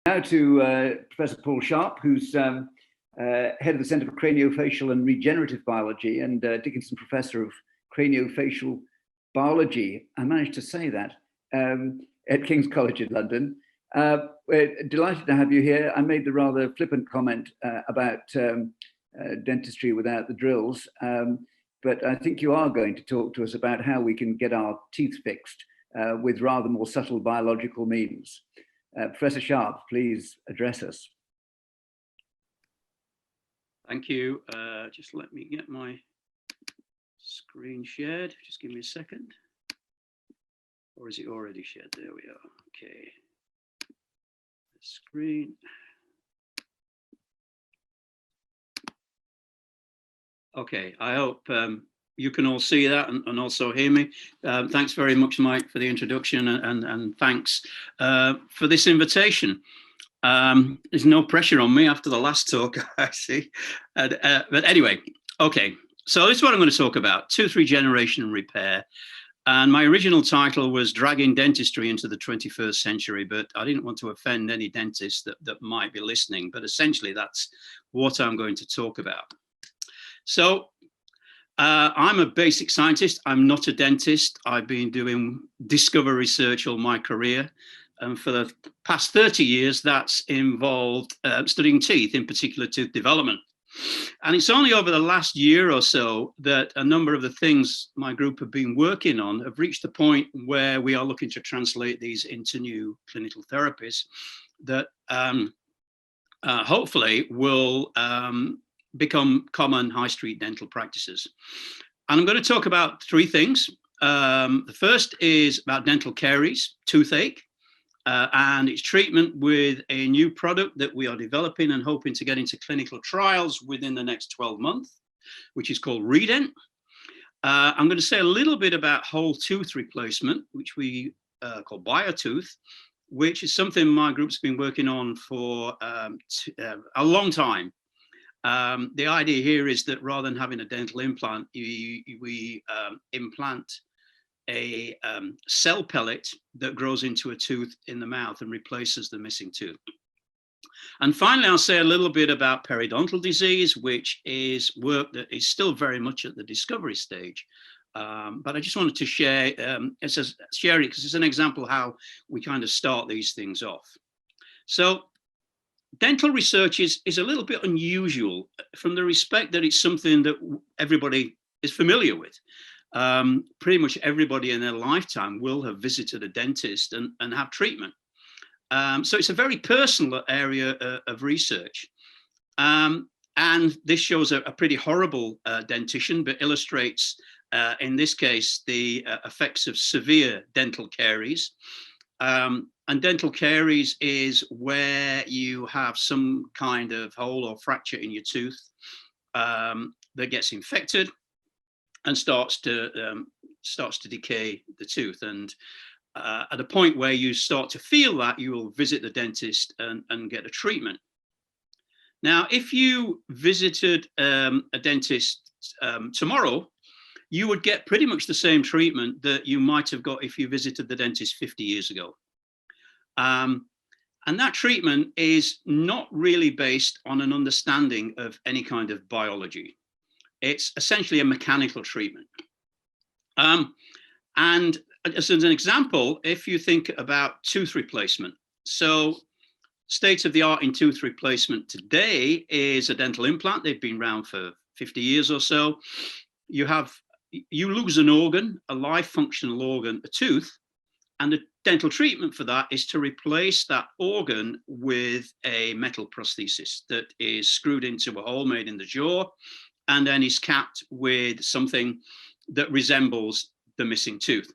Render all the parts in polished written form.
Now to Professor Paul Sharpe, who's head of the Centre for Craniofacial and Regenerative Biology and Dickinson Professor of Craniofacial Biology. I managed to say that at King's College in London. We're delighted to have you here. I made the rather flippant comment about dentistry without the drills, but I think you are going to talk to us about how we can get our teeth fixed with rather more subtle biological means. Professor Sharpe, please address us. Thank you. Just let me get my screen shared. Just give me a second. Or is it already shared? There we are. Okay. Screen. Okay, I hope you can all see that and also hear me. Thanks very much, Mike, for the introduction, and thanks for this invitation. There's no pressure on me after the last talk, I see. But anyway, okay, so this is what I'm going to talk about, tooth regeneration and repair. And my original title was Dragging Dentistry into the 21st Century, but I didn't want to offend any dentists that might be listening. But essentially, that's what I'm going to talk about. So I'm a basic scientist. I'm not a dentist. I've been doing discovery research all my career. And for the past 30 years, that's involved studying teeth, in particular tooth development. And it's only over the last year or so that a number of the things my group have been working on have reached the point where we are looking to translate these into new clinical therapies that hopefully will become common high street dental practices. And I'm going to talk about three things. The first is about dental caries, toothache, and its treatment with a new product that we are developing and hoping to get into clinical trials within the next 12 months, which is called Redent. I'm going to say a little bit about whole tooth replacement, which we call BioTooth, which is something my group's been working on for a long time. The idea here is that rather than having a dental implant, we implant a cell pellet that grows into a tooth in the mouth and replaces the missing tooth. And finally, I'll say a little bit about periodontal disease, which is work that is still very much at the discovery stage. But I just wanted to share it because it's an example of how we kind of start these things off. So dental research is a little bit unusual from the respect that it's something that everybody is familiar with. Pretty much everybody in their lifetime will have visited a dentist and have treatment. So it's a very personal area of research. And this shows a pretty horrible dentition, but illustrates, in this case, the effects of severe dental caries. And dental caries is where you have some kind of hole or fracture in your tooth that gets infected and starts to decay the tooth. And at a point where you start to feel that, you will visit the dentist and get a treatment. Now, if you visited a dentist tomorrow, you would get pretty much the same treatment that you might have got if you visited the dentist 50 years ago. And that treatment is not really based on an understanding of any kind of biology. It's essentially a mechanical treatment. And as an example, if you think about tooth replacement, so state of the art in tooth replacement today is a dental implant. They've been around for 50 years or so. You lose an organ, a live functional organ, a tooth, and the dental treatment for that is to replace that organ with a metal prosthesis that is screwed into a hole made in the jaw and then is capped with something that resembles the missing tooth.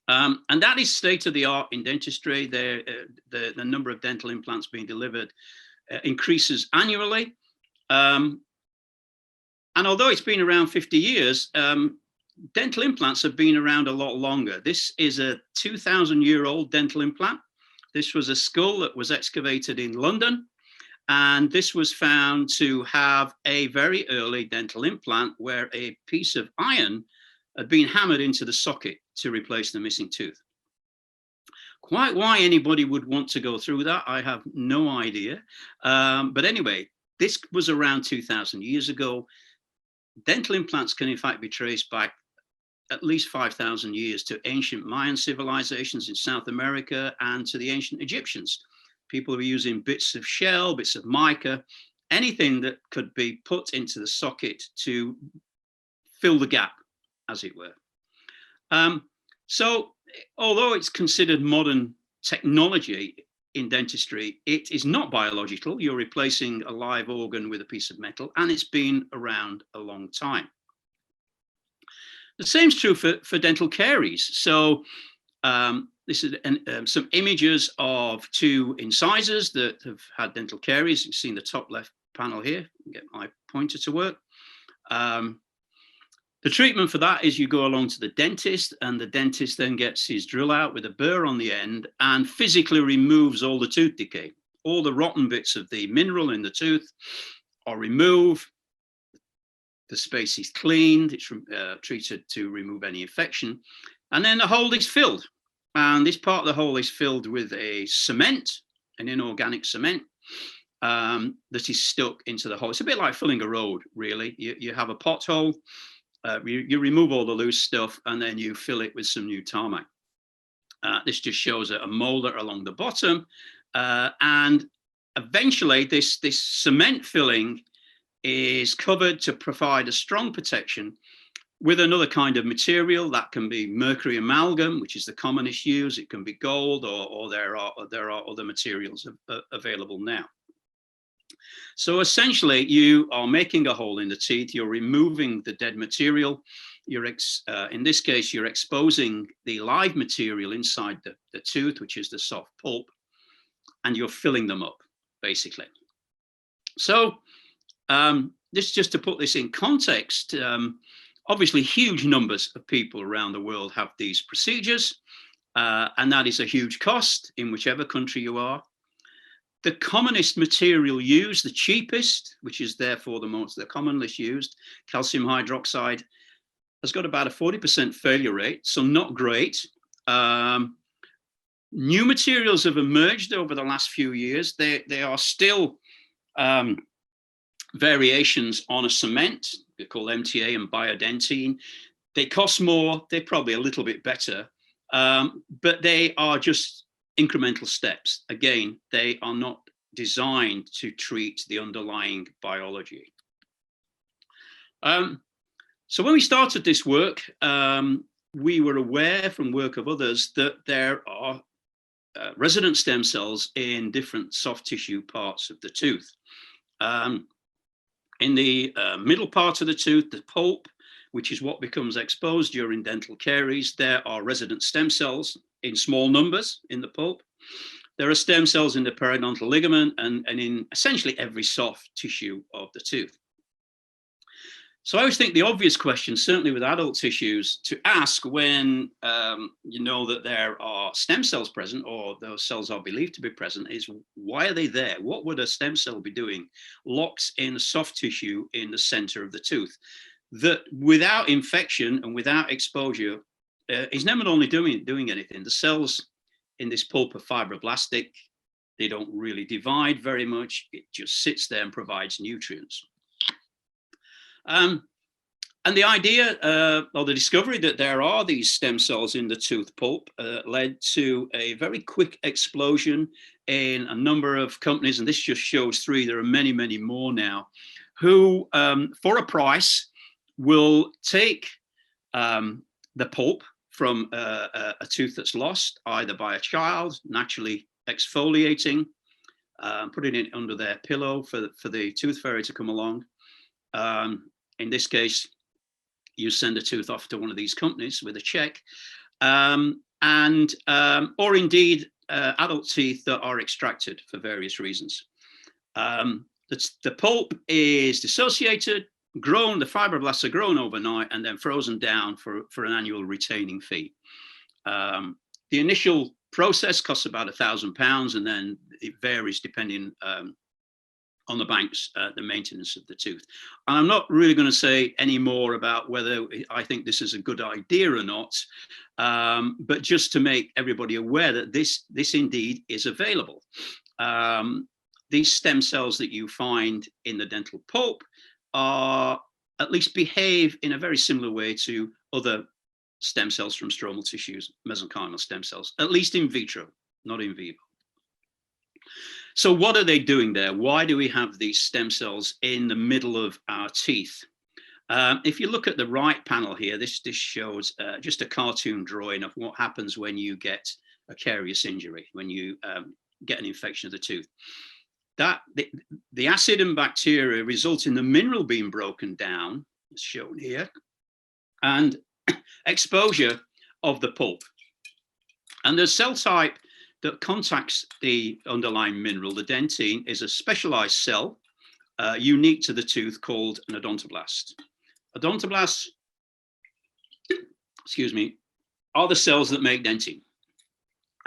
And that is state of the art in dentistry. The number of dental implants being delivered increases annually. And although it's been around 50 years, dental implants have been around a lot longer. This is a 2,000-year-old dental implant. This was a skull that was excavated in London. And this was found to have a very early dental implant where a piece of iron had been hammered into the socket to replace the missing tooth. Quite why anybody would want to go through that, I have no idea. But anyway, this was around 2,000 years ago. Dental implants can in fact be traced back at least 5,000 years to ancient Mayan civilizations in South America and to the ancient Egyptians. People were using bits of shell, bits of mica, anything that could be put into the socket to fill the gap, as it were. So although it's considered modern technology in dentistry, it is not biological. You're replacing a live organ with a piece of metal, and it's been around a long time. The same is true for dental caries. So this is some images of two incisors that have had dental caries. You've seen the top left panel here. Get my pointer to work. The treatment for that is you go along to the dentist, and the dentist then gets his drill out with a burr on the end and physically removes all the tooth decay. All the rotten bits of the mineral in the tooth are removed. The space is cleaned. It's treated to remove any infection. And then the hole is filled. And this part of the hole is filled with a cement, an inorganic cement, that is stuck into the hole. It's a bit like filling a road, really. You have a pothole. You remove all the loose stuff, and then you fill it with some new tarmac. This just shows a molder along the bottom, and eventually this cement filling is covered to provide a strong protection with another kind of material. That can be mercury amalgam, which is the commonest use. It can be gold, or there are other materials available now. So essentially, you are making a hole in the teeth. You're removing the dead material. In this case, you're exposing the live material inside the tooth, which is the soft pulp, and you're filling them up, basically. So this, just to put this in context, obviously huge numbers of people around the world have these procedures, and that is a huge cost in whichever country you are. The commonest material used, the cheapest, which is therefore the commonly used, calcium hydroxide, has got about a 40% failure rate, so not great. New materials have emerged over the last few years. They are still variations on a cement. They're called MTA and biodentine. They cost more. They're probably a little bit better, but they are just incremental steps. Again, they are not designed to treat the underlying biology. So when we started this work, we were aware from work of others that there are resident stem cells in different soft tissue parts of the tooth. In the middle part of the tooth, the pulp, which is what becomes exposed during dental caries, there are resident stem cells in small numbers in the pulp. There are stem cells in the periodontal ligament and in essentially every soft tissue of the tooth. So I always think the obvious question, certainly with adult tissues, to ask when you know that there are stem cells present, or those cells are believed to be present, is why are they there? What would a stem cell be doing locked in a soft tissue in the center of the tooth that, without infection and without exposure, is never only doing anything? The cells in this pulp are fibroblastic. They don't really divide very much. It just sits there and provides nutrients. And the idea or the discovery that there are these stem cells in the tooth pulp led to a very quick explosion in a number of companies, and this just shows three. There are many, many more now, who for a price will take the pulp from a tooth that's lost, either by a child naturally exfoliating, putting it under their pillow for the tooth fairy to come along. In this case, you send a tooth off to one of these companies with a check, or indeed adult teeth that are extracted for various reasons. The pulp is dissociated, grown, the fibroblasts are grown overnight, and then frozen down for an annual retaining fee. The initial process costs about £1,000, and then it varies depending on the banks, the maintenance of the tooth. And I'm not really going to say any more about whether I think this is a good idea or not, but just to make everybody aware that this indeed is available. These stem cells that you find in the dental pulp are at least behave in a very similar way to other stem cells from stromal tissues, mesenchymal stem cells, at least in vitro, not in vivo. So what are they doing there? Why do we have these stem cells in the middle of our teeth? If you look at the right panel here, this shows just a cartoon drawing of what happens when you get a carious injury, when you get an infection of the tooth. The acid and bacteria result in the mineral being broken down, as shown here, and exposure of the pulp. And the cell type that contacts the underlying mineral, the dentine, is a specialized cell unique to the tooth called an odontoblast. Odontoblasts, excuse me, are the cells that make dentine.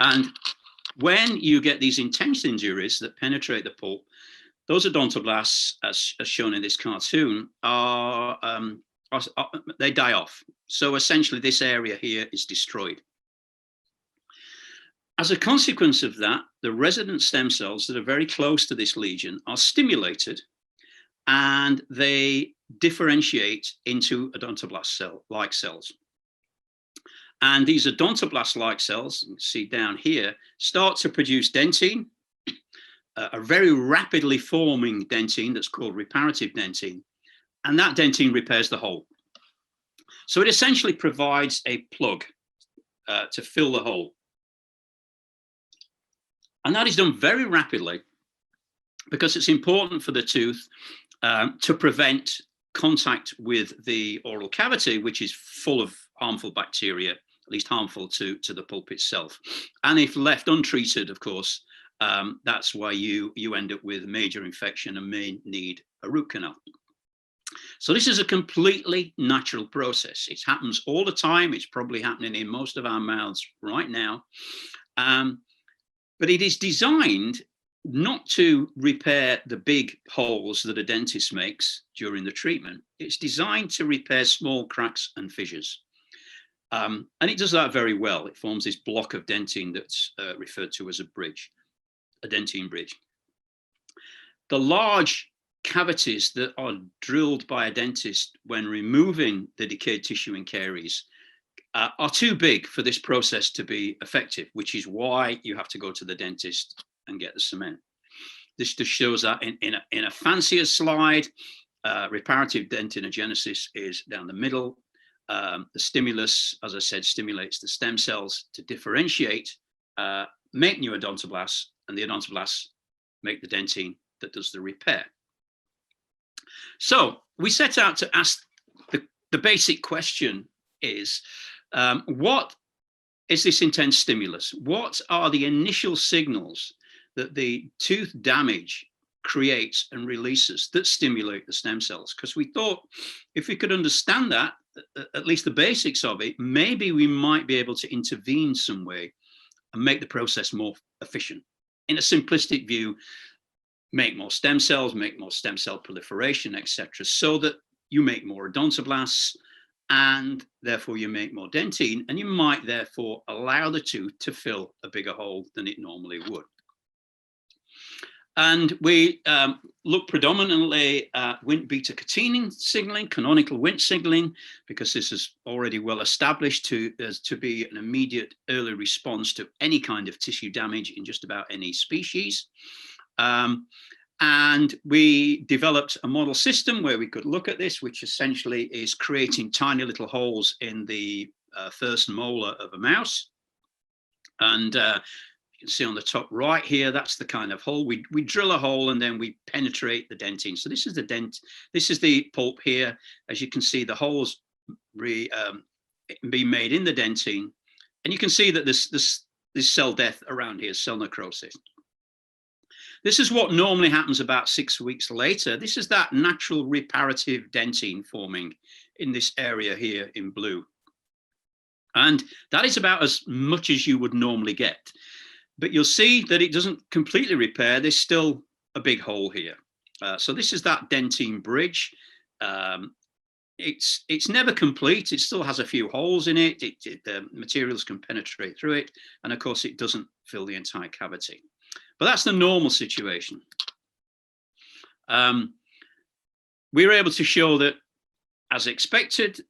And when you get these intense injuries that penetrate the pulp, those odontoblasts, as shown in this cartoon, they die off. So essentially this area here is destroyed. As a consequence of that, the resident stem cells that are very close to this lesion are stimulated and they differentiate into odontoblast cell-like cells. And these odontoblast-like cells, you can see down here, start to produce dentine, a very rapidly forming dentine that's called reparative dentine. And that dentine repairs the hole. So it essentially provides a plug to fill the hole. And that is done very rapidly because it's important for the tooth to prevent contact with the oral cavity, which is full of harmful bacteria, at least harmful to the pulp itself. And if left untreated, of course, that's why you end up with major infection and may need a root canal. So this is a completely natural process. It happens all the time. It's probably happening in most of our mouths right now. But it is designed not to repair the big holes that a dentist makes during the treatment. It's designed to repair small cracks and fissures. And it does that very well. It forms this block of dentine that's referred to as a bridge, a dentine bridge. The large cavities that are drilled by a dentist when removing the decayed tissue in caries are too big for this process to be effective, which is why you have to go to the dentist and get the cement. This just shows that in a fancier slide. Reparative dentinogenesis is down the middle. The stimulus, as I said, stimulates the stem cells to differentiate, make new odontoblasts, and the odontoblasts make the dentine that does the repair. So we set out to ask the basic question is, what is this intense stimulus? What are the initial signals that the tooth damage creates and releases that stimulate the stem cells? Because we thought if we could understand that, at least the basics of it, maybe we might be able to intervene some way and make the process more efficient. In a simplistic view, make more stem cells, make more stem cell proliferation, etc., so that you make more odontoblasts, and therefore you make more dentine, and you might therefore allow the tooth to fill a bigger hole than it normally would. And we look predominantly at Wnt beta-catenin signaling, canonical Wnt signaling, because this is already well established to be an immediate early response to any kind of tissue damage in just about any species. And we developed a model system where we could look at this, which essentially is creating tiny little holes in the first molar of a mouse. And you can see on the top right here, that's the kind of hole. We drill a hole and then we penetrate the dentine. So this is the pulp here. As you can see, the holes being made in the dentine. And you can see that this cell death around here, cell necrosis. This is what normally happens about 6 weeks later. This is that natural reparative dentine forming in this area here in blue. And that is about as much as you would normally get. But you'll see that it doesn't completely repair. There's still a big hole here. So this is that dentine bridge. It's never complete. It still has a few holes in it. The materials can penetrate through it. And of course, it doesn't fill the entire cavity. But that's the normal situation. We were able to show that, as expected,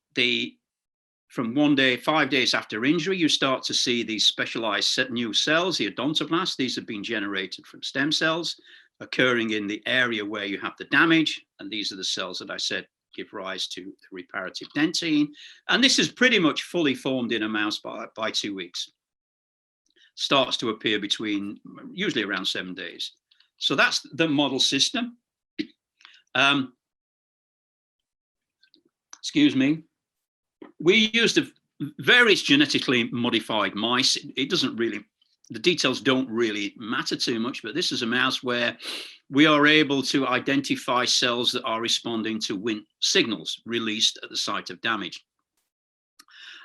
from 5 days after injury, you start to see these specialized new cells, the odontoblasts. These have been generated from stem cells occurring in the area where you have the damage. And these are the cells that I said give rise to the reparative dentine. And this is pretty much fully formed in a mouse by 2 weeks. Starts to appear usually around 7 days. So that's the model system. Excuse me. We used various genetically modified mice. The details don't really matter too much, but this is a mouse where we are able to identify cells that are responding to Wnt signals released at the site of damage.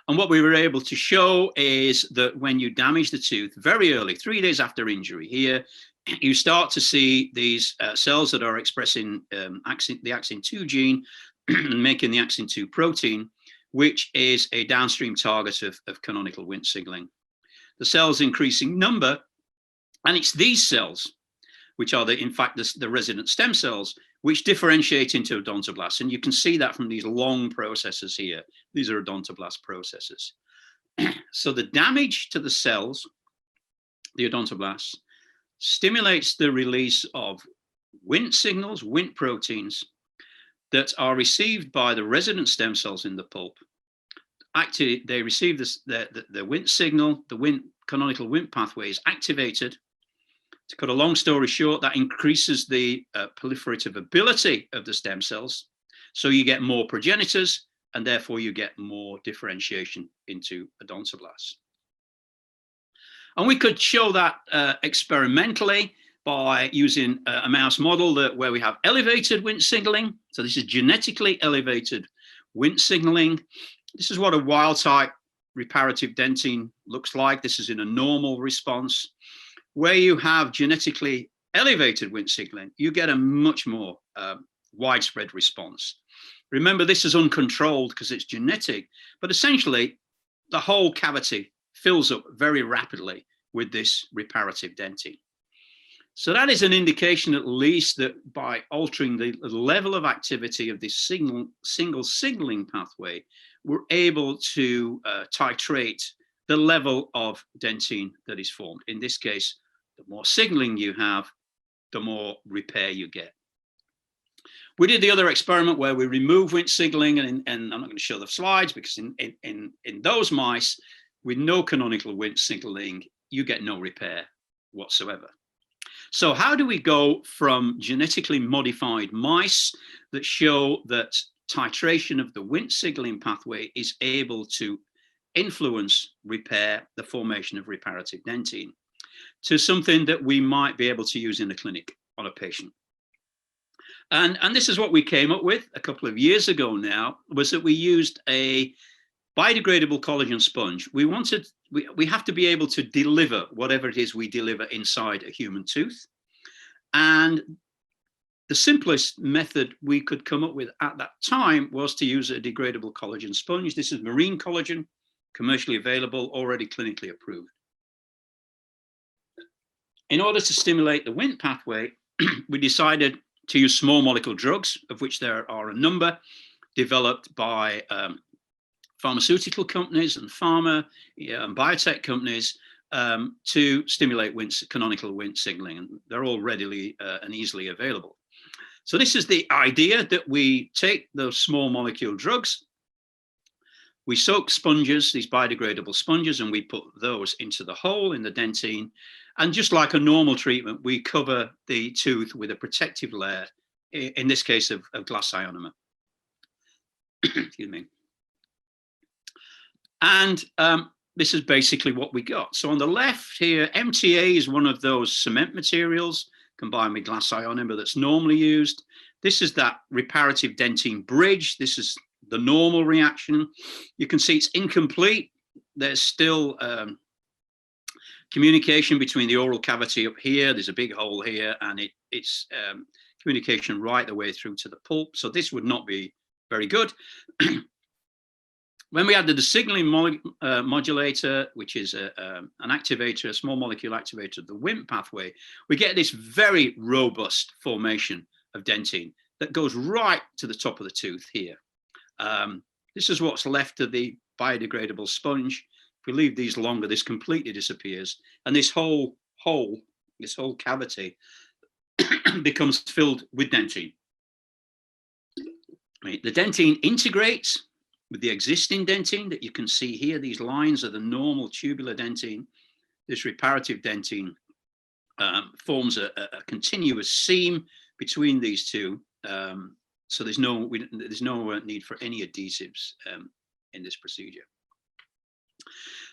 And what we were able to show is that when you damage the tooth very early, 3 days after injury here, you start to see these cells that are expressing the axin 2 gene and making the axin 2 protein, which is a downstream target of canonical Wnt signaling. The cells increasing number, and it's these cells, which are in fact the resident stem cells, which differentiate into odontoblasts. And you can see that from these long processes here. These are odontoblast processes. So the damage to the cells, the odontoblasts, stimulates the release of Wnt signals, Wnt proteins, that are received by the resident stem cells in the pulp. Actually, they receive the Wnt signal, the canonical Wnt pathway is activated. To cut a long story short, that increases the proliferative ability of the stem cells. So you get more progenitors, and therefore you get more differentiation into odontoblasts. And we could show that experimentally by using a mouse model where we have elevated Wnt signaling. So this is genetically elevated Wnt signaling. This is what a wild type reparative dentine looks like. This is in a normal response. Where you have genetically elevated Wnt signaling, you get a much more widespread response. Remember, this is uncontrolled because it's genetic, but essentially the whole cavity fills up very rapidly with this reparative dentine. So that is an indication, at least, that by altering the level of activity of this single signaling pathway, we're able to titrate the level of dentine that is formed. In this case, the more signaling you have, the more repair you get. We did the other experiment where we remove Wnt signaling, and I'm not going to show the slides because in those mice with no canonical Wnt signaling, you get no repair whatsoever. So how do we go from genetically modified mice that show that titration of the Wnt signaling pathway is able to influence repair, the formation of reparative dentine, to something that we might be able to use in the clinic on a patient? And this is what we came up with a couple of years ago now, was that we used a biodegradable collagen sponge. We have to be able to deliver whatever it is we deliver inside a human tooth. And the simplest method we could come up with at that time was to use a degradable collagen sponge. This is marine collagen, commercially available, already clinically approved. In order to stimulate the Wnt pathway, we decided to use small molecule drugs, of which there are a number, developed by pharmaceutical companies and pharma and biotech companies to stimulate canonical Wnt signaling. And they're all readily and easily available. So this is the idea, that we take those small molecule drugs, we soak sponges, these biodegradable sponges, and we put those into the hole in the dentine. And just like a normal treatment, we cover the tooth with a protective layer, in this case of glass ionomer. Excuse me. And this is basically what we got. So on the left here, MTA is one of those cement materials combined with glass ionomer that's normally used. This is that reparative dentine bridge. This is the normal reaction. You can see it's incomplete. There's still communication between the oral cavity up here. There's a big hole here, and it's communication right the way through to the pulp. So this would not be very good. When we added the signaling modulator, which is an activator, a small molecule activator of the Wnt pathway, we get this very robust formation of dentine that goes right to the top of the tooth here. This is what's left of the biodegradable sponge. If we leave these longer, this completely disappears. And this whole hole, this whole cavity becomes filled with dentine. Right. The dentine integrates with the existing dentine that you can see here. These lines are the normal tubular dentine. This reparative dentine forms a continuous seam between these two. So there's no need for any adhesives in this procedure.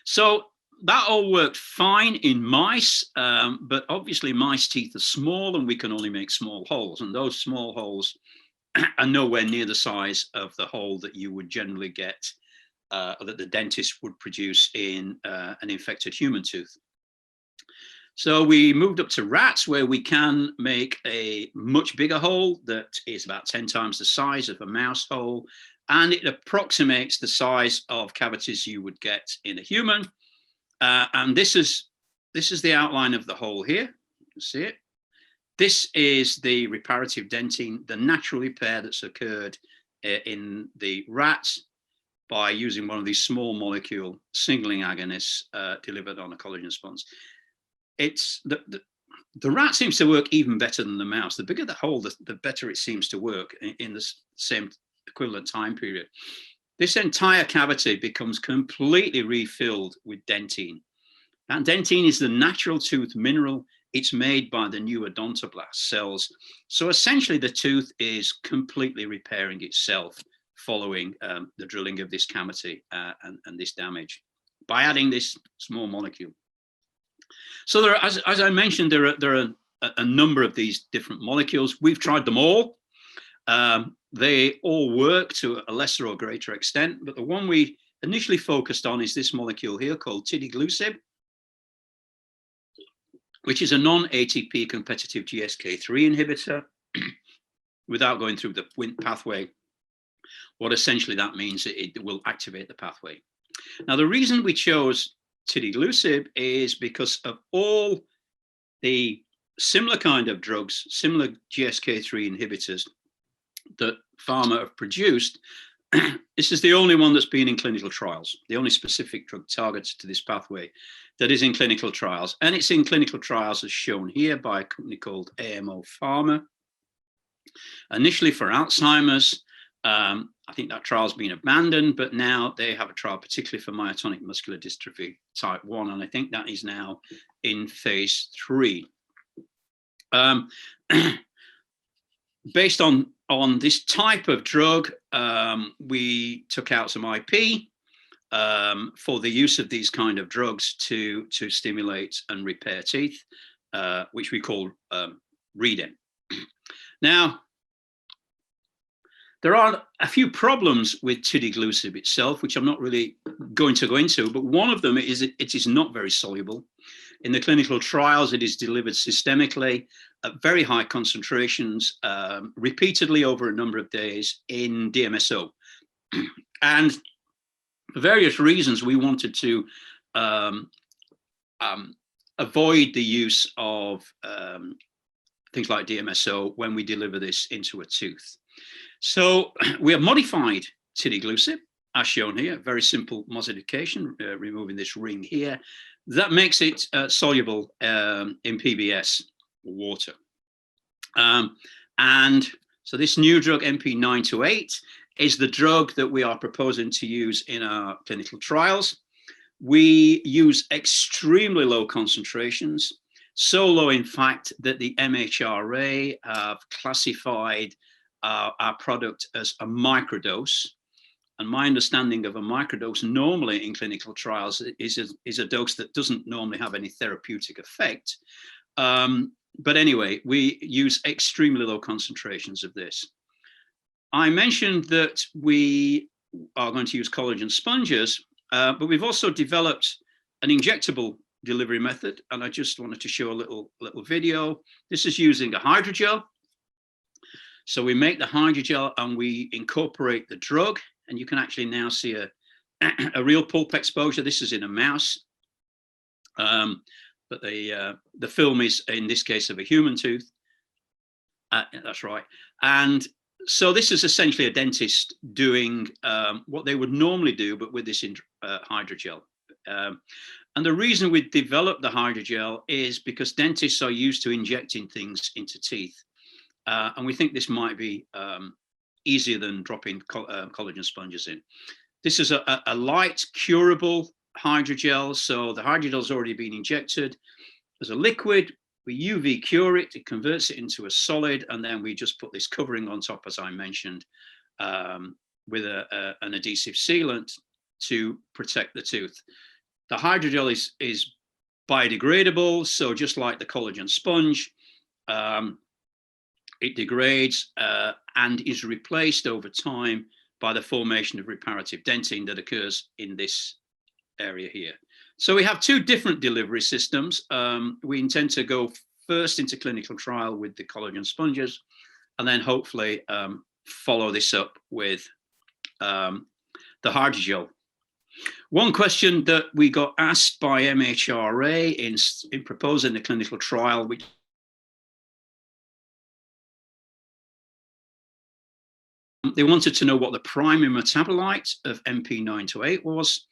So that all worked fine in mice, but obviously mice teeth are small and we can only make small holes, and those small holes are nowhere near the size of the hole that you would generally get, that the dentist would produce in an infected human tooth. So we moved up to rats, where we can make a much bigger hole that is about 10 times the size of a mouse hole, and it approximates the size of cavities you would get in a human. And this is the outline of the hole here. You can see it. This is the reparative dentine, the natural repair that's occurred in the rats by using one of these small molecule signaling agonists delivered on a collagen sponge. It's the rat seems to work even better than the mouse. The bigger the hole, the better it seems to work in the same equivalent time period. This entire cavity becomes completely refilled with dentine. That dentine is the natural tooth mineral. It's made by the new odontoblast cells. So essentially the tooth is completely repairing itself following the drilling of this cavity and this damage by adding this small molecule. So there are, as I mentioned, there are a number of these different molecules. We've tried them all. They all work to a lesser or greater extent, but the one we initially focused on is this molecule here called tidiglucib, which is a non-ATP competitive GSK3 inhibitor. Without going through the Wnt pathway, what essentially that means, it will activate the pathway. Now, the reason we chose tidiglucib is because of all the similar kind of drugs, similar GSK3 inhibitors that pharma have produced. This is the only one that's been in clinical trials, the only specific drug targeted to this pathway that is in clinical trials. And it's in clinical trials as shown here by a company called AMO Pharma. Initially for Alzheimer's, I think that trial's been abandoned, but now they have a trial particularly for myotonic muscular dystrophy type 1, and I think that is now in phase 3. Based on this type of drug, we took out some IP for the use of these kind of drugs to stimulate and repair teeth, which we call Reden. Now, there are a few problems with tidiglucib itself, which I'm not really going to go into, but one of them is it is not very soluble. In the clinical trials, it is delivered systemically at very high concentrations, repeatedly over a number of days in DMSO. And for various reasons, we wanted to avoid the use of things like DMSO when we deliver this into a tooth. So we have modified tidiglucib, as shown here, very simple modification, removing this ring here. That makes it soluble in PBS water. And so this new drug, MP928, is the drug that we are proposing to use in our clinical trials. We use extremely low concentrations, so low, in fact, that the MHRA have classified our product as a microdose. And my understanding of a microdose normally in clinical trials is a dose that doesn't normally have any therapeutic effect. But anyway, we use extremely low concentrations of this. I mentioned that we are going to use collagen sponges, but we've also developed an injectable delivery method. And I just wanted to show a little video. This is using a hydrogel. So we make the hydrogel and we incorporate the drug, and you can actually now see a real pulp exposure. This is in a mouse, but the film is in this case of a human tooth. That's right. And so this is essentially a dentist doing what they would normally do, but with this hydrogel. And the reason we developed the hydrogel is because dentists are used to injecting things into teeth. And we think this might be easier than dropping collagen sponges in. This is a light curable hydrogel. So the hydrogel has already been injected as a liquid. We UV cure it, it converts it into a solid, and then we just put this covering on top, as I mentioned, with an adhesive sealant to protect the tooth. The hydrogel is biodegradable, so just like the collagen sponge, it degrades and is replaced over time by the formation of reparative dentine that occurs in this area here. So we have two different delivery systems. We intend to go first into clinical trial with the collagen sponges, and then hopefully follow this up with the hydrogel. One question that we got asked by MHRA in proposing the clinical trial, which they wanted to know what the primary metabolite of MP928 was.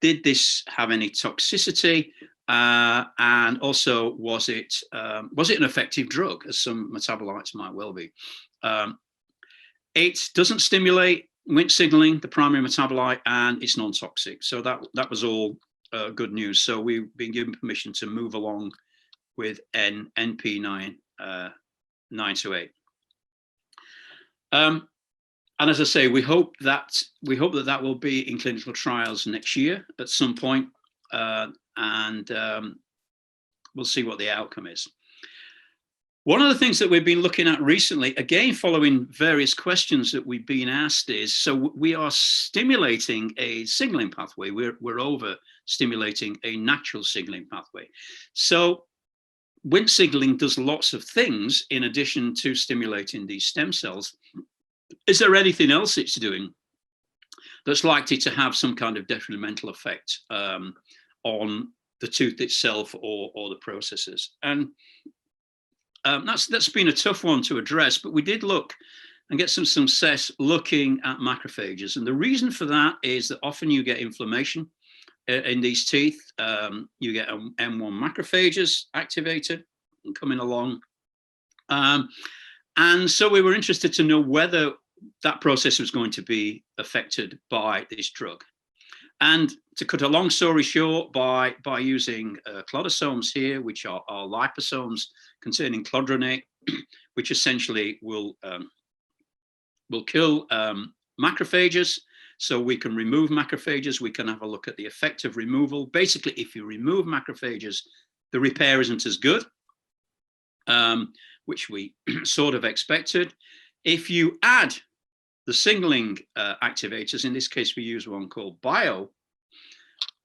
Did this have any toxicity? And also, was it an effective drug, as some metabolites might well be? It doesn't stimulate Wnt signaling, the primary metabolite, and it's non-toxic. So that was all good news. So we've been given permission to move along with NP928. And as I say, we hope that will be in clinical trials next year at some point, and we'll see what the outcome is. One of the things that we've been looking at recently, again following various questions that we've been asked, is so we are stimulating a signaling pathway. We're over stimulating a natural signaling pathway. So Wnt signaling does lots of things in addition to stimulating these stem cells. Is there anything else it's doing that's likely to have some kind of detrimental effect on the tooth itself or the processes? And that's been a tough one to address, but we did look and get some success looking at macrophages. And the reason for that is that often you get inflammation in these teeth. You get M1 macrophages activated and coming along. And so we were interested to know whether that process was going to be affected by this drug. And to cut a long story short, by using clodosomes here, which are liposomes containing clodronate, which essentially will kill macrophages. So we can remove macrophages. We can have a look at the effect of removal. Basically, if you remove macrophages, the repair isn't as good, which we sort of expected. If you add the signaling activators, in this case, we use one called Bio,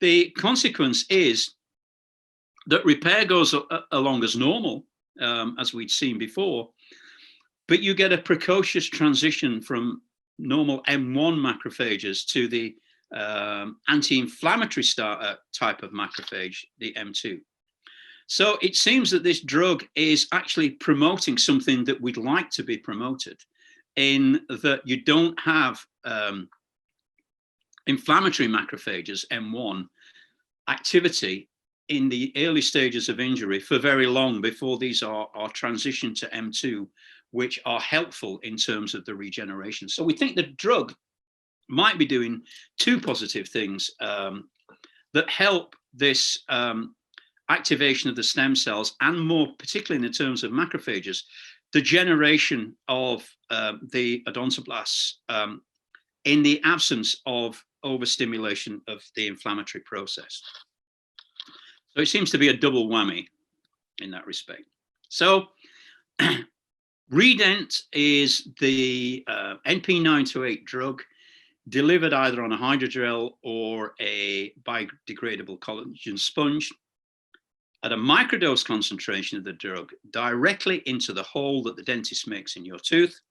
the consequence is that repair goes along as normal, as we'd seen before, but you get a precocious transition from normal M1 macrophages to the anti-inflammatory type of macrophage, the M2. So it seems that this drug is actually promoting something that we'd like to be promoted, in that you don't have inflammatory macrophages, M1, activity in the early stages of injury for very long before these are transitioned to M2, which are helpful in terms of the regeneration. So we think the drug might be doing two positive things that help this activation of the stem cells, and more particularly in terms of macrophages, the generation of the odontoblasts in the absence of overstimulation of the inflammatory process. So it seems to be a double whammy in that respect. So Redent is the NP928 drug delivered either on a hydrogel or a biodegradable collagen sponge at a microdose concentration of the drug directly into the hole that the dentist makes in your tooth.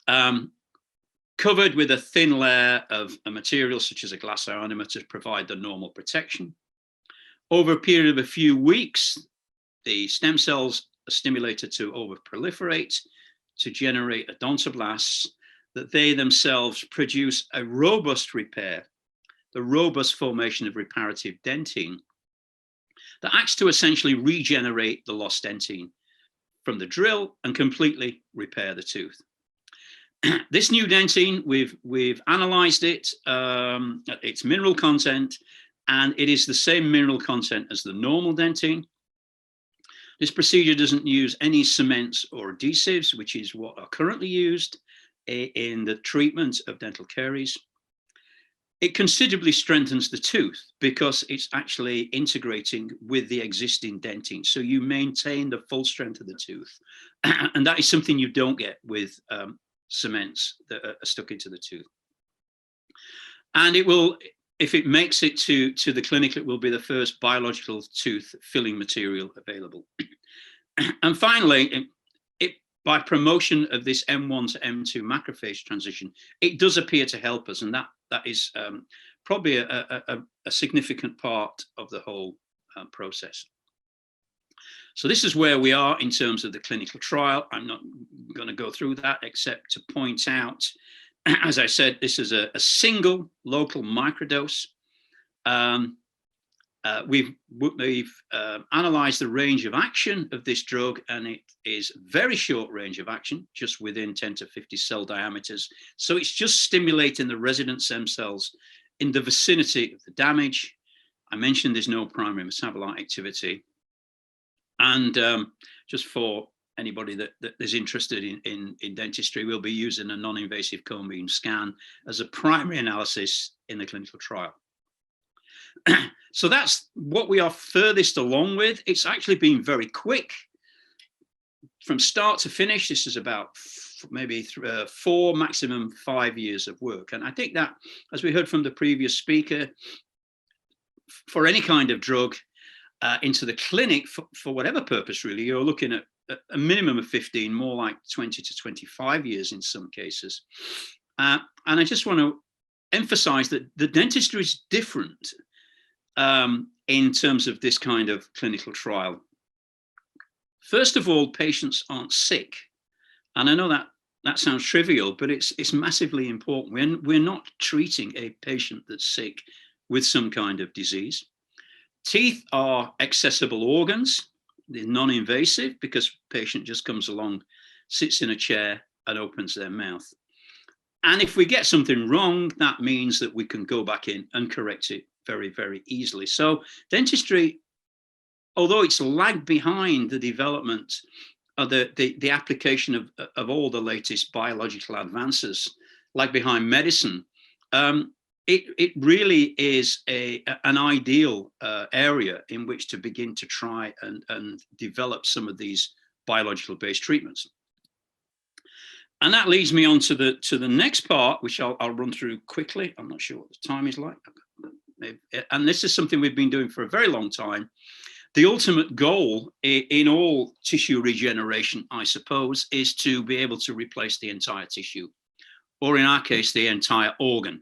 covered with a thin layer of a material such as a glass ionomer to provide the normal protection. Over a period of a few weeks, the stem cells are stimulated to overproliferate, to generate odontoblasts, that they themselves produce a robust repair, the robust formation of reparative dentine that acts to essentially regenerate the lost dentine from the drill and completely repair the tooth. This new dentine, we've analyzed it, its mineral content, and it is the same mineral content as the normal dentine. This procedure doesn't use any cements or adhesives, which is what are currently used in the treatment of dental caries. It considerably strengthens the tooth because it's actually integrating with the existing dentine. So you maintain the full strength of the tooth. And that is something you don't get with cements that are stuck into the tooth. And it will, if it makes it to the clinic, it will be the first biological tooth filling material available. And finally, by promotion of this M1 to M2 macrophage transition, it does appear to help us, and that is probably a significant part of the whole process. So this is where we are in terms of the clinical trial. I'm not going to go through that except to point out, as I said, this is a single local microdose. We've analyzed the range of action of this drug, and it is very short range of action, just within 10 to 50 cell diameters. So it's just stimulating the resident stem cells in the vicinity of the damage. I mentioned there's no primary metabolite activity. And just for anybody that is interested in dentistry, we'll be using a non-invasive cone beam scan as a primary analysis in the clinical trial. So that's what we are furthest along with. It's actually been very quick from start to finish. This is about maybe 4, maximum 5 years of work. And I think that, as we heard from the previous speaker, for any kind of drug into the clinic, for whatever purpose, really, you're looking at a minimum of 15, more like 20 to 25 years in some cases. And I just want to emphasize that the dentistry is different in terms of this kind of clinical trial. First of all, patients aren't sick. And I know that sounds trivial, but it's massively important. We're not treating a patient that's sick with some kind of disease. Teeth are accessible organs. They're non-invasive because the patient just comes along, sits in a chair and opens their mouth. And if we get something wrong, that means that we can go back in and correct it very, very easily. So dentistry, although it's lagged behind the development of the application of all the latest biological advances, like behind medicine, it really is an ideal area in which to begin to try and develop some of these biological based treatments. And that leads me on to the next part, which I'll run through quickly. I'm not sure what the time is like. And this is something we've been doing for a very long time. The ultimate goal in all tissue regeneration, I suppose, is to be able to replace the entire tissue, or in our case, the entire organ,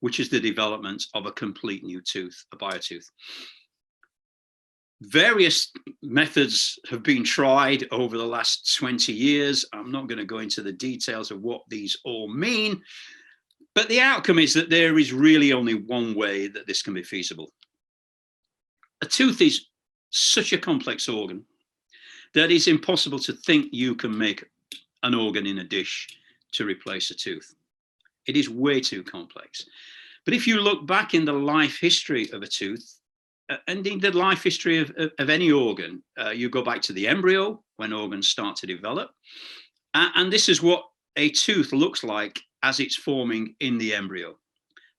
which is the development of a complete new tooth, a biotooth. Various methods have been tried over the last 20 years. I'm not going to go into the details of what these all mean, but the outcome is that there is really only one way that this can be feasible. A tooth is such a complex organ that it's impossible to think you can make an organ in a dish to replace a tooth. It is way too complex. But if you look back in the life history of a tooth, and in the life history of any organ, you go back to the embryo when organs start to develop. And this is what a tooth looks like as it's forming in the embryo.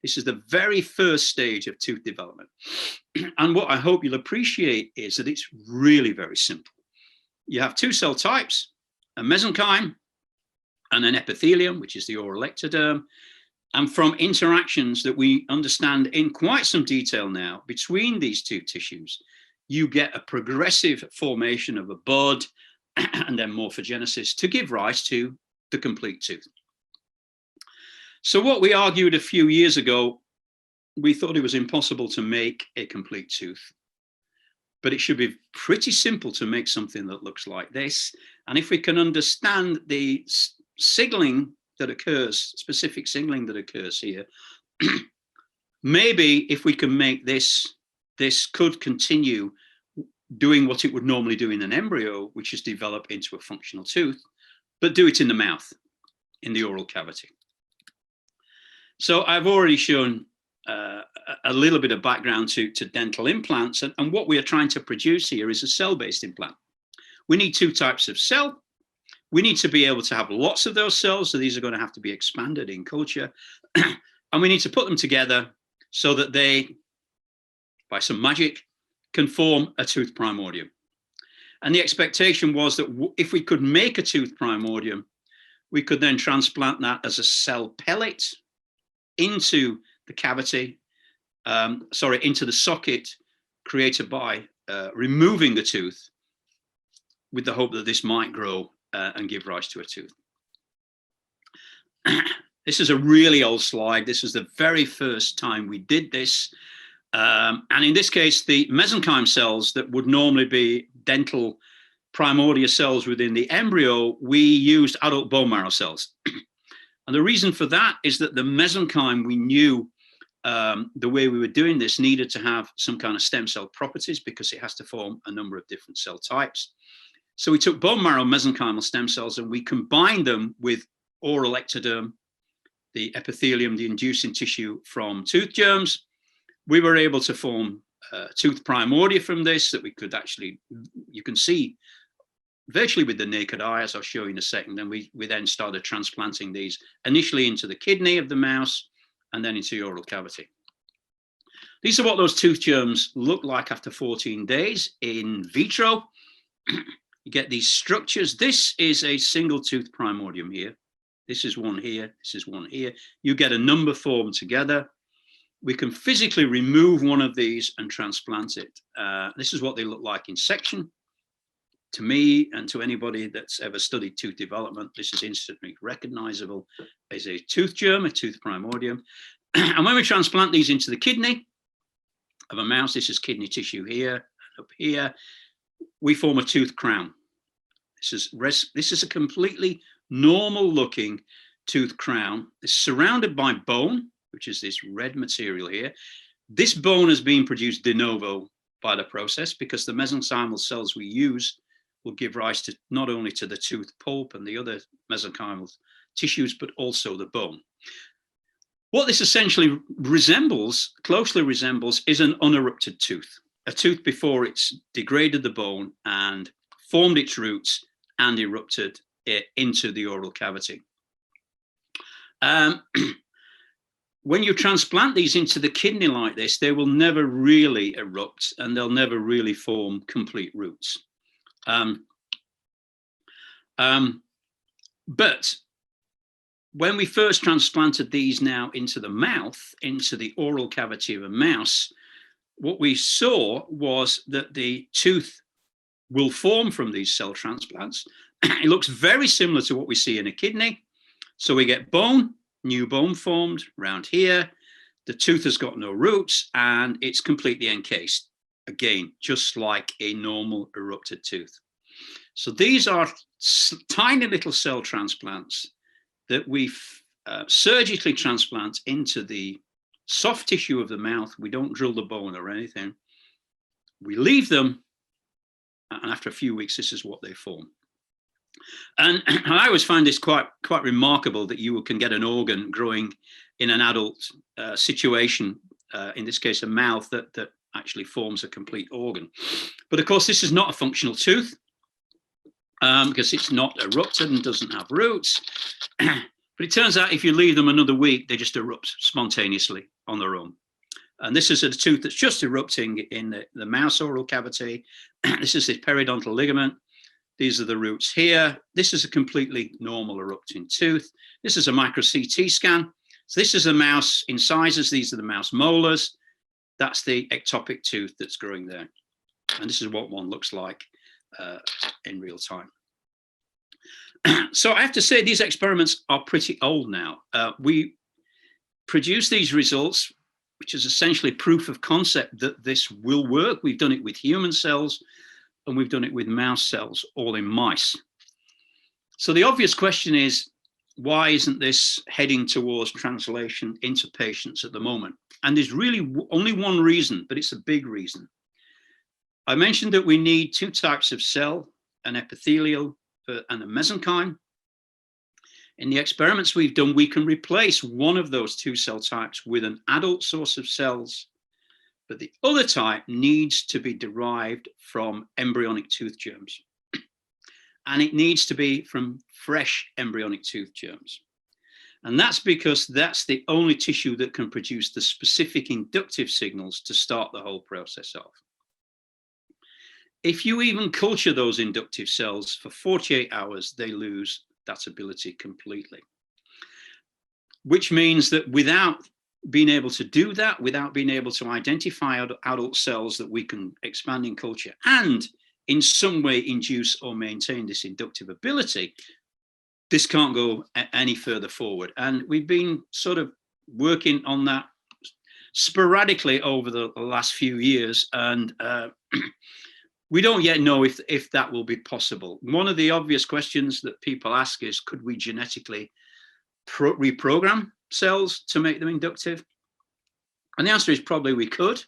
This is the very first stage of tooth development. And what I hope you'll appreciate is that it's really very simple. You have two cell types, a mesenchyme and an epithelium, which is the oral ectoderm. And from interactions that we understand in quite some detail now between these two tissues, you get a progressive formation of a bud and then morphogenesis to give rise to the complete tooth. So what we argued a few years ago, we thought it was impossible to make a complete tooth, but it should be pretty simple to make something that looks like this. And if we can understand the signaling that occurs, specific signaling that occurs here, maybe if we can make this could continue doing what it would normally do in an embryo, which is develop into a functional tooth, but do it in the mouth, in the oral cavity. So I've already shown a little bit of background to dental implants, and what we are trying to produce here is a cell-based implant. We need two types of cell. We need to be able to have lots of those cells, so these are going to have to be expanded in culture, and we need to put them together so that they, by some magic, can form a tooth primordium. And the expectation was that if we could make a tooth primordium, we could then transplant that as a cell pellet into the cavity, into the socket created by removing the tooth, with the hope that this might grow and give rise to a tooth. This is a really old slide. This is the very first time we did this. And in this case, the mesenchyme cells that would normally be dental primordia cells within the embryo, we used adult bone marrow cells. And the reason for that is that the mesenchyme, we knew the way we were doing this needed to have some kind of stem cell properties because it has to form a number of different cell types. So we took bone marrow mesenchymal stem cells and we combined them with oral ectoderm, the epithelium, the inducing tissue from tooth germs. We were able to form tooth primordia from this that we could actually, you can see virtually with the naked eye, as I'll show you in a second. Then we then started transplanting these initially into the kidney of the mouse and then into the oral cavity. These are what those tooth germs look like after 14 days in vitro. You get these structures. This is a single tooth primordium here. This is one here. This is one here. You get a number formed together. We can physically remove one of these and transplant it. This is what they look like in section. To me and to anybody that's ever studied tooth development, this is instantly recognizable as a tooth germ, a tooth primordium. And when we transplant these into the kidney of a mouse, this is kidney tissue here and up here, we form a tooth crown. This is a completely normal looking tooth crown. It's surrounded by bone, which is this red material here. This bone has been produced de novo by the process because the mesenchymal cells we use will give rise to not only to the tooth pulp and the other mesenchymal tissues, but also the bone. What this essentially resembles, closely resembles, is an unerupted tooth, a tooth before it's degraded the bone and formed its roots and erupted into the oral cavity. When you transplant these into the kidney like this, they will never really erupt and they'll never really form complete roots. But when we first transplanted these now into the mouth, into the oral cavity of a mouse, what we saw was that the tooth will form from these cell transplants. It looks very similar to what we see in a kidney. So we get bone, new bone formed around here. The tooth has got no roots and it's completely encased. Again, just like a normal erupted tooth. So these are tiny little cell transplants that we surgically transplant into the soft tissue of the mouth. We don't drill the bone or anything. We leave them, and after a few weeks, this is what they form. And I always find this quite remarkable that you can get an organ growing in an adult situation, in this case, a mouth that actually forms a complete organ. But of course, this is not a functional tooth because it's not erupted and doesn't have roots. But it turns out if you leave them another week, they just erupt spontaneously on their own. And this is a tooth that's just erupting in the mouse oral cavity. This is the periodontal ligament. These are the roots here. This is a completely normal erupting tooth. This is a micro CT scan. So this is a mouse incisors. These are the mouse molars. That's the ectopic tooth that's growing there. And this is what one looks like in real time. So I have to say these experiments are pretty old now. We produced these results, which is essentially proof of concept that this will work. We've done it with human cells and we've done it with mouse cells, all in mice. So the obvious question is, why isn't this heading towards translation into patients at the moment? And there's really only one reason, but it's a big reason. I mentioned that we need two types of cell, an epithelial and a mesenchyme. In the experiments we've done, we can replace one of those two cell types with an adult source of cells, but the other type needs to be derived from embryonic tooth germs. And it needs to be from fresh embryonic tooth germs. And that's because that's the only tissue that can produce the specific inductive signals to start the whole process off. If you even culture those inductive cells for 48 hours, they lose that ability completely. Which means that without being able to do that, without being able to identify adult cells that we can expand in culture and in some way induce or maintain this inductive ability, this can't go any further forward. And we've been sort of working on that sporadically over the last few years, and we don't yet know if that will be possible. One of the obvious questions that people ask is, could we genetically reprogram cells to make them inductive? And the answer is probably we could.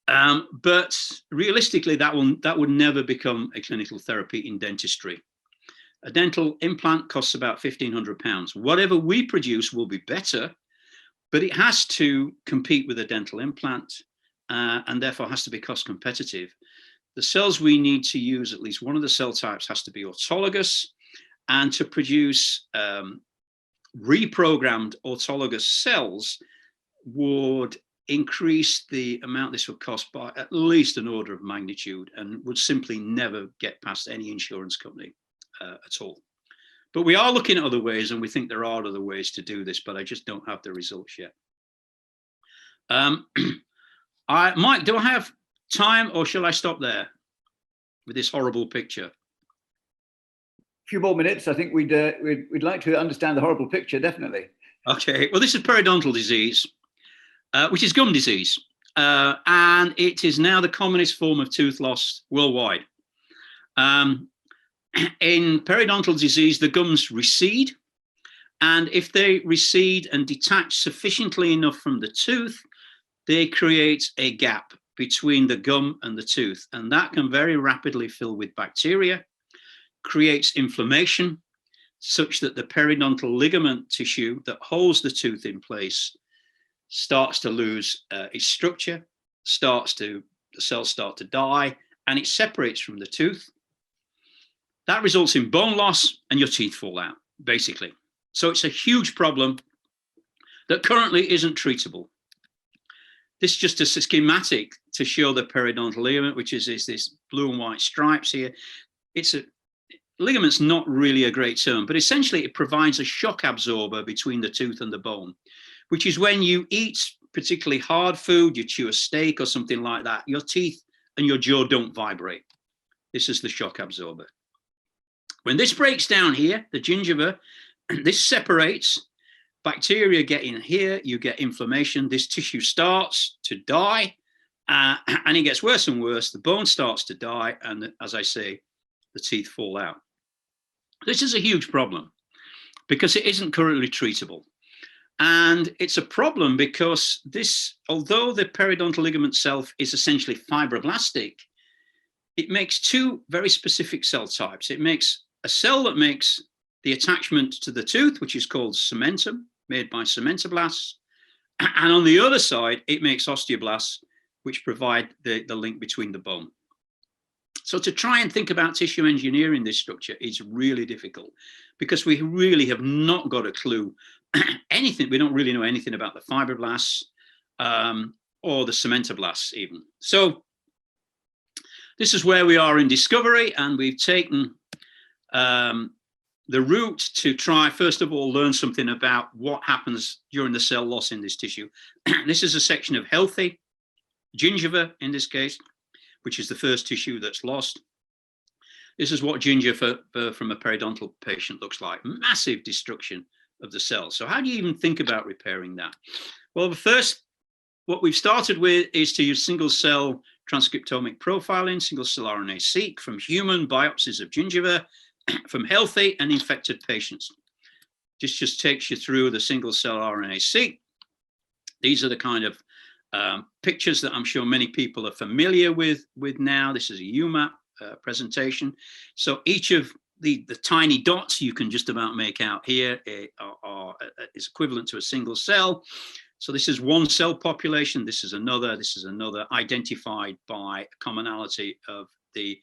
But realistically, that would never become a clinical therapy in dentistry. A dental implant costs about £1,500. Whatever we produce will be better, but it has to compete with a dental implant and therefore has to be cost competitive. The cells we need to use, at least one of the cell types, has to be autologous, and to produce reprogrammed autologous cells would increase the amount this would cost by at least an order of magnitude and would simply never get past any insurance company at all. But we are looking at other ways, and we think there are other ways to do this, but I just don't have the results yet. Mike, do I have time, or shall I stop there with this horrible picture? A few more minutes. I think we'd like to understand the horrible picture, definitely. Okay. Well, this is periodontal disease, which is gum disease, and it is now the commonest form of tooth loss worldwide. In periodontal disease, the gums recede, and if they recede and detach sufficiently enough from the tooth, they create a gap between the gum and the tooth, and that can very rapidly fill with bacteria, creates inflammation such that the periodontal ligament tissue that holds the tooth in place starts to lose its structure, the cells start to die, and it separates from the tooth. That results in bone loss, and your teeth fall out, basically. So it's a huge problem that currently isn't treatable. This is just a schematic to show the periodontal ligament, which is this blue and white stripes here. Ligament's not really a great term, but essentially it provides a shock absorber between the tooth and the bone, which is when you eat particularly hard food, you chew a steak or something like that, your teeth and your jaw don't vibrate. This is the shock absorber. When this breaks down here, the gingiva, this separates, bacteria get in here, you get inflammation, this tissue starts to die, and it gets worse and worse. The bone starts to die, and as I say, the teeth fall out. This is a huge problem because it isn't currently treatable. And it's a problem because although the periodontal ligament itself is essentially fibroblastic, it makes two very specific cell types. It makes a cell that makes the attachment to the tooth, which is called cementum, made by cementoblasts. And on the other side, it makes osteoblasts, which provide the link between the bone. So to try and think about tissue engineering this structure is really difficult because we really have not got a clue anything. We don't really know anything about the fibroblasts or the cementoblasts even. So this is where we are in discovery, and we've taken the route to try, first of all, learn something about what happens during the cell loss in this tissue. This is a section of healthy gingiva in this case, which is the first tissue that's lost. This is what gingiva from a periodontal patient looks like. Massive destruction of the cell. So how do you even think about repairing that? Well, the first, what we've started with is to use single cell transcriptomic profiling, single cell RNA-seq from human biopsies of gingiva from healthy and infected patients. This just takes you through the single cell RNA-seq. These are the kind of pictures that I'm sure many people are familiar with now. This is a UMAP presentation. So each of the tiny dots you can just about make out here is equivalent to a single cell. So this is one cell population. This is another identified by a commonality of the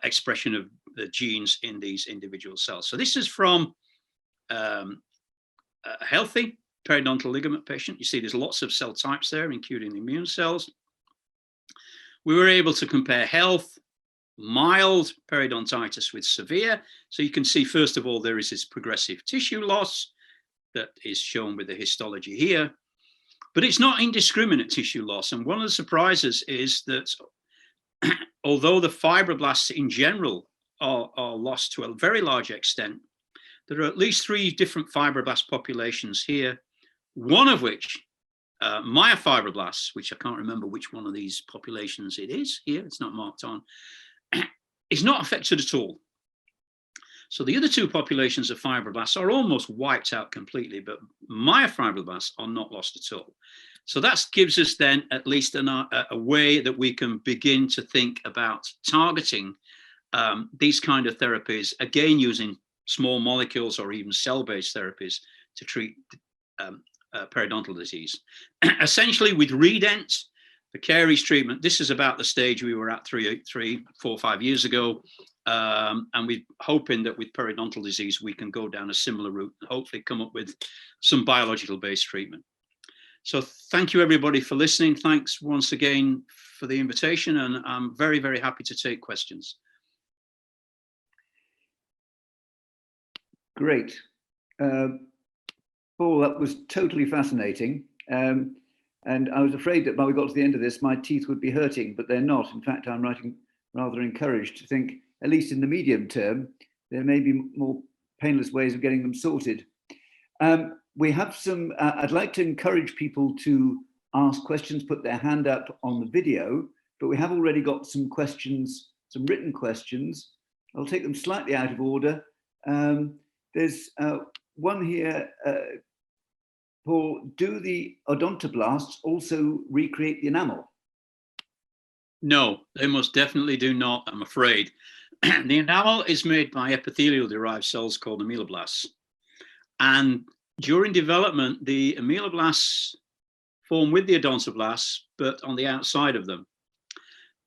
expression of the genes in these individual cells. So this is from a healthy periodontal ligament patient. You see there's lots of cell types there, including the immune cells. We were able to compare health, mild periodontitis with severe. So you can see, first of all, there is this progressive tissue loss that is shown with the histology here. But it's not indiscriminate tissue loss. And one of the surprises is that although the fibroblasts in general are lost to a very large extent, there are at least 3 different fibroblast populations here, one of which, myofibroblasts, which I can't remember which one of these populations it is here, it's not marked on, is not affected at all. So the other 2 populations of fibroblasts are almost wiped out completely, but myofibroblasts are not lost at all. So that gives us then at least a way that we can begin to think about targeting these kind of therapies, again, using small molecules or even cell-based therapies to treat periodontal disease. Essentially with Redent, the caries treatment, this is about the stage we were at 3, 4, 5 years ago. And we're hoping that with periodontal disease, we can go down a similar route and hopefully come up with some biological based treatment. So thank you everybody for listening. Thanks once again for the invitation, and I'm very, very happy to take questions. Great. Paul, that was totally fascinating. And I was afraid that by we got to the end of this, my teeth would be hurting, but they're not. In fact, I'm rather encouraged to think, at least in the medium term, there may be more painless ways of getting them sorted. We have some, I'd like to encourage people to ask questions, put their hand up on the video, but we have already got some questions, some written questions. I'll take them slightly out of order. There's one here, Paul, do the odontoblasts also recreate the enamel? No, they most definitely do not, I'm afraid. The enamel is made by epithelial-derived cells called ameloblasts. And during development, the ameloblasts form with the odontoblasts, but on the outside of them.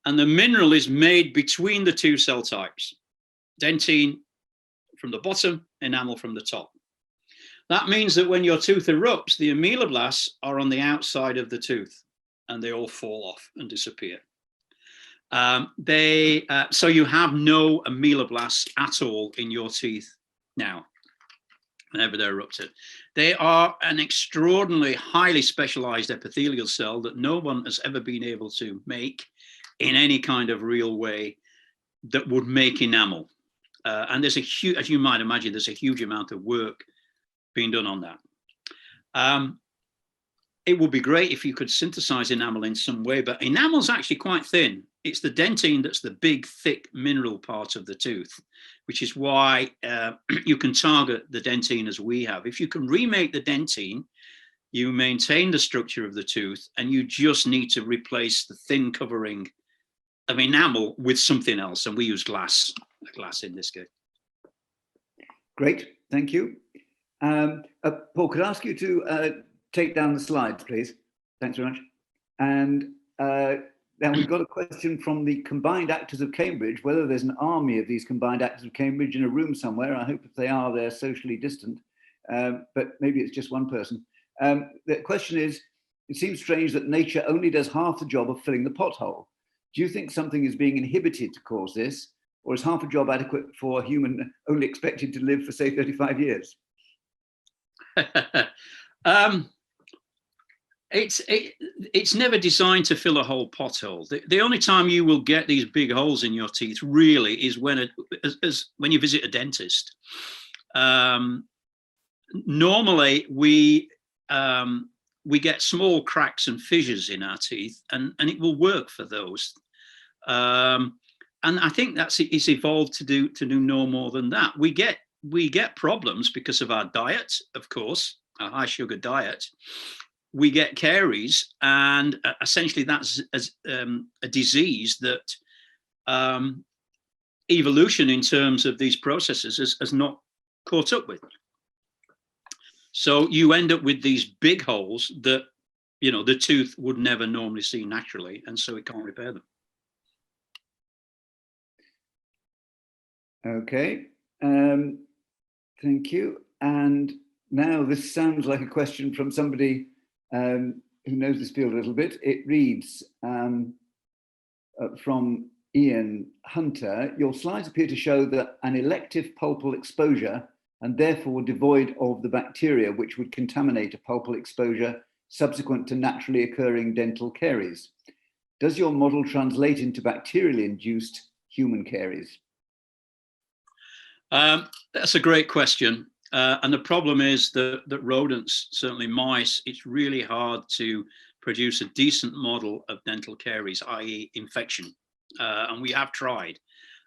And the mineral is made between the 2 cell types, dentine from the bottom, enamel from the top. That means that when your tooth erupts, the ameloblasts are on the outside of the tooth and they all fall off and disappear. So you have no ameloblasts at all in your teeth now, whenever they're erupted. They are an extraordinarily highly specialized epithelial cell that no one has ever been able to make in any kind of real way that would make enamel. And there's a huge, as you might imagine, there's a huge amount of work being done on that. It would be great if you could synthesize enamel in some way, but enamel's actually quite thin. It's the dentine that's the big, thick mineral part of the tooth, which is why you can target the dentine as we have. If you can remake the dentine, you maintain the structure of the tooth, and you just need to replace the thin covering of enamel with something else. And we use glass in this case. Great, thank you. Paul, could I ask you to take down the slides, please? Thanks very much. And now we've got a question from the Combined Actors of Cambridge, whether there's an army of these Combined Actors of Cambridge in a room somewhere. I hope if they are, they're socially distant, but maybe it's just one person. The question is, it seems strange that nature only does half the job of filling the pothole. Do you think something is being inhibited to cause this, or is half a job adequate for a human only expected to live for, say, 35 years? It's never designed to fill a whole pothole. The only time you will get these big holes in your teeth really is when you visit a dentist. normally we get small cracks and fissures in our teeth, and it will work for those. And I think it's evolved to do no more than that. We get problems because of our diet, of course, a high sugar diet. We get caries, and essentially that's a disease that evolution in terms of these processes has not caught up with. So you end up with these big holes that, the tooth would never normally see naturally, and so it can't repair them. Okay, thank you. And now this sounds like a question from somebody who knows this field a little bit. It reads from Ian Hunter: your slides appear to show that an elective pulpal exposure, and therefore devoid of the bacteria which would contaminate a pulpal exposure subsequent to naturally occurring dental caries. Does your model translate into bacterially induced human caries? That's a great question. And the problem is that rodents, certainly mice, it's really hard to produce a decent model of dental caries, i.e. infection. And we have tried,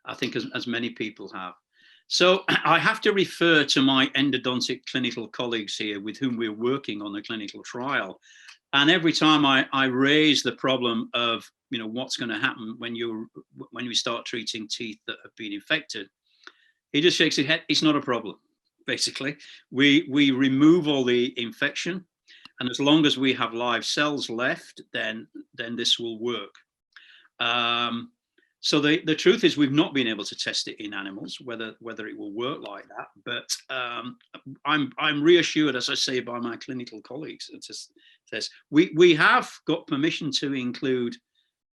I think as many people have. So I have to refer to my endodontic clinical colleagues here with whom we're working on the clinical trial. And every time I raise the problem of, what's going to happen when we start treating teeth that have been infected, he just shakes his head. It's not a problem, basically. We remove all the infection, and as long as we have live cells left, then this will work. So the truth is, we've not been able to test it in animals, whether it will work like that. But I'm reassured, as I say, by my clinical colleagues. We have got permission to include,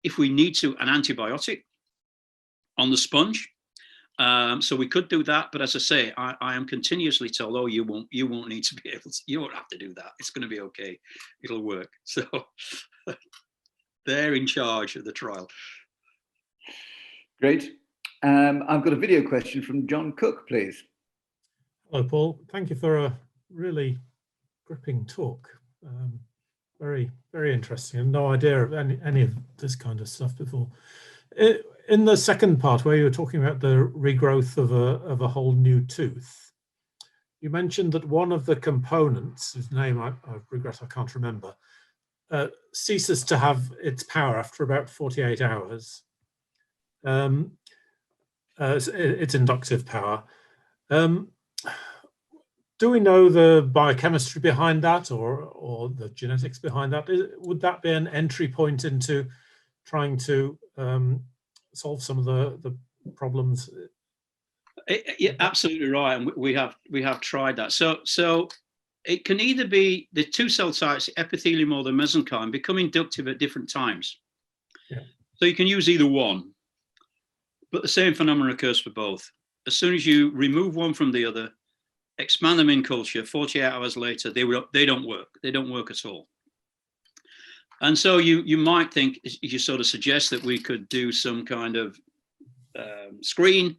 if we need to, an antibiotic on the sponge. So we could do that, but as I say, I am continuously told, oh, you won't need to be able to, you won't have to do that. It's going to be okay. It'll work. So they're in charge of the trial. Great. I've got a video question from John Cook, please. Hello, Paul. Thank you for a really gripping talk. Very, very interesting. I had no idea of any of this kind of stuff before. In the second part, where you were talking about the regrowth of a whole new tooth, you mentioned that one of the components, whose name I regret I can't remember, ceases to have its power after about 48 hours. Its inductive power. Do we know the biochemistry behind that, or the genetics behind that? Would that be an entry point into trying to solve some of the problems? Yeah, absolutely right. And we have tried that. So it can either be the two cell types, epithelium or the mesenchyme, become inductive at different times. Yeah. So you can use either one, but the same phenomenon occurs for both. As soon as you remove one from the other, expand them in culture, 48 hours later, they don't work. They don't work at all. And so you might think, you sort of suggest that we could do some kind of screen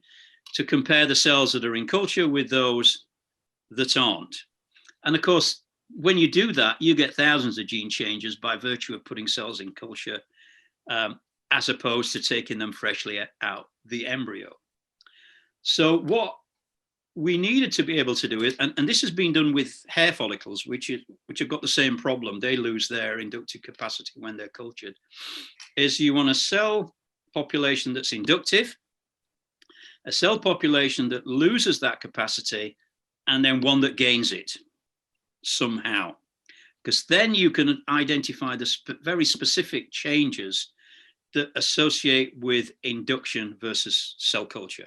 to compare the cells that are in culture with those that aren't. And of course, when you do that, you get thousands of gene changes by virtue of putting cells in culture, as opposed to taking them freshly out the embryo. So what we needed to be able to do it, and this has been done with hair follicles, which have got the same problem. They lose their inductive capacity when they're cultured, is you want a cell population that's inductive, a cell population that loses that capacity, and then one that gains it somehow. Because then you can identify the very specific changes that associate with induction versus cell culture.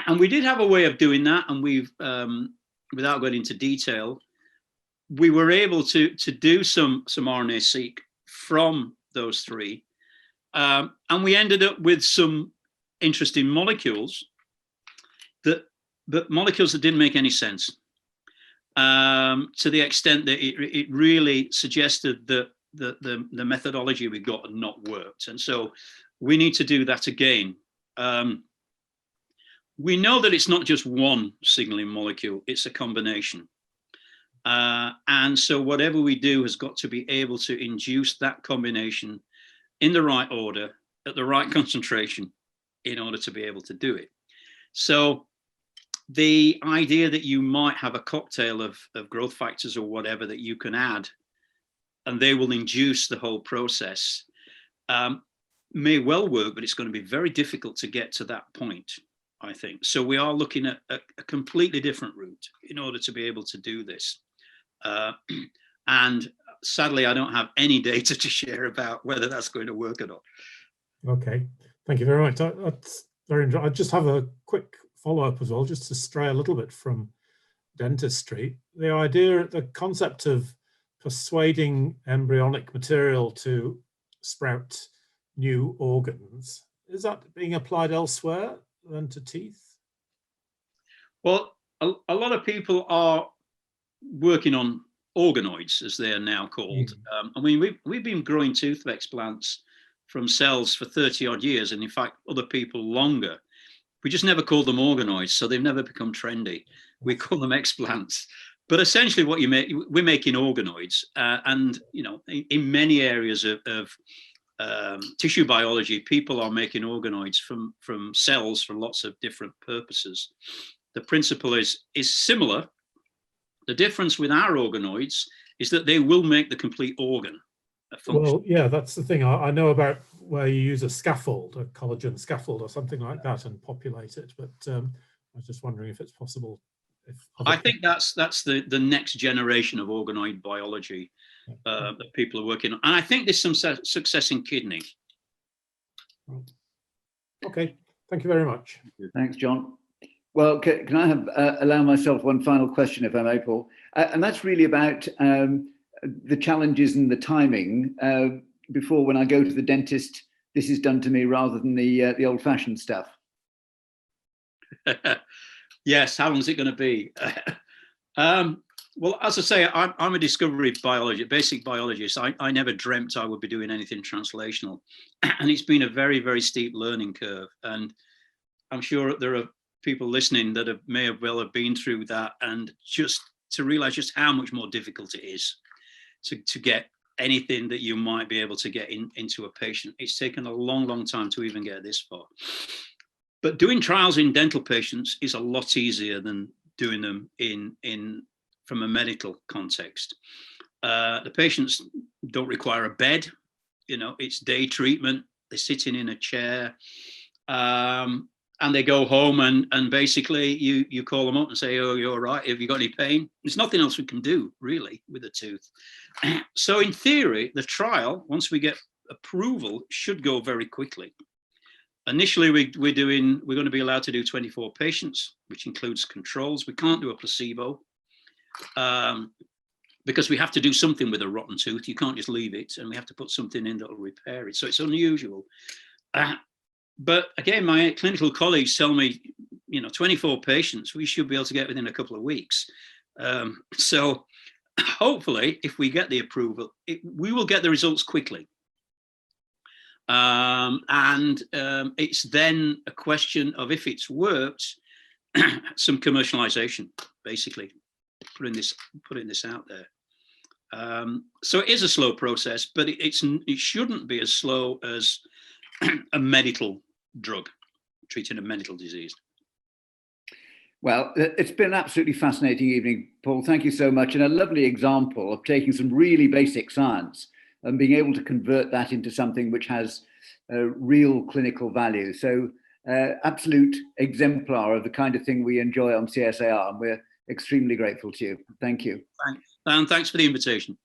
And we did have a way of doing that, and we've, without going into detail, we were able to do some RNA-seq from those three, and we ended up with some interesting molecules that molecules that didn't make any sense, to the extent that it really suggested that the methodology we got had not worked, and so we need to do that again. We know that it's not just one signaling molecule, it's a combination. And so whatever we do has got to be able to induce that combination in the right order, at the right concentration, in order to be able to do it. So the idea that you might have a cocktail of growth factors or whatever that you can add, and they will induce the whole process, may well work, but it's going to be very difficult to get to that point, I think. So we are looking at a completely different route in order to be able to do this. And sadly, I don't have any data to share about whether that's going to work or not. Okay, thank you very much. That's very interesting. I just have a quick follow-up as well, just to stray a little bit from dentistry. The idea, the concept of persuading embryonic material to sprout new organs, is that being applied elsewhere than to teeth? Well, a lot of people are working on organoids, as they are now called. I mean, we've been growing tooth explants from cells for 30 odd years, and in fact, other people longer. We just never called them organoids, so they've never become trendy. We call them explants. But essentially what you make, we're making organoids, and you know, in many areas of tissue biology, people are making organoids from cells for lots of different purposes. The principle is similar. The difference with our organoids is that they will make the complete organ a function. Well, yeah, that's the thing. I know about where you use a scaffold, a collagen scaffold or something like that, and populate it. But I was just wondering if it's possible. I think that's the next generation of organoid biology that people are working on. And I think there's some success in kidney. Okay, thank you very much. Thanks, John. Well, can I allow myself one final question, if I may, Paul? And that's really about the challenges and the timing. Before, when I go to the dentist, this is done to me rather than the old-fashioned stuff. Yes, how long is it going to be? Well, as I say, I'm a discovery biologist, basic biologist. I never dreamt I would be doing anything translational. And it's been a very, very steep learning curve. And I'm sure there are people listening that may well have been through that, and just to realize just how much more difficult it is to get anything that you might be able to get into a patient. It's taken a long, long time to even get this far. But doing trials in dental patients is a lot easier than doing them from a medical context. The patients don't require a bed, you know, it's day treatment. They're sitting in a chair, and they go home, and basically you call them up and say, oh, you're all right, have you got any pain? There's nothing else we can do really with a tooth. So in theory, the trial, once we get approval, should go very quickly. Initially, we're going to be allowed to do 24 patients, which includes controls. We can't do a placebo because we have to do something with a rotten tooth. You can't just leave it, and we have to put something in that will repair it. So it's unusual. But again, my clinical colleagues tell me, you know, 24 patients, we should be able to get within a couple of weeks. So hopefully, if we get the approval, we will get the results quickly. And it's then a question of, if it's worked, some commercialization, basically putting this out there. So it is a slow process, but it shouldn't be as slow as a medical drug treating a medical disease. Well, it's been an absolutely fascinating evening, Paul. Thank you so much. And a lovely example of taking some really basic science and being able to convert that into something which has real clinical value. So absolute exemplar of the kind of thing we enjoy on CSAR, and we're extremely grateful to you. Thank you. Thanks. And thanks for the invitation.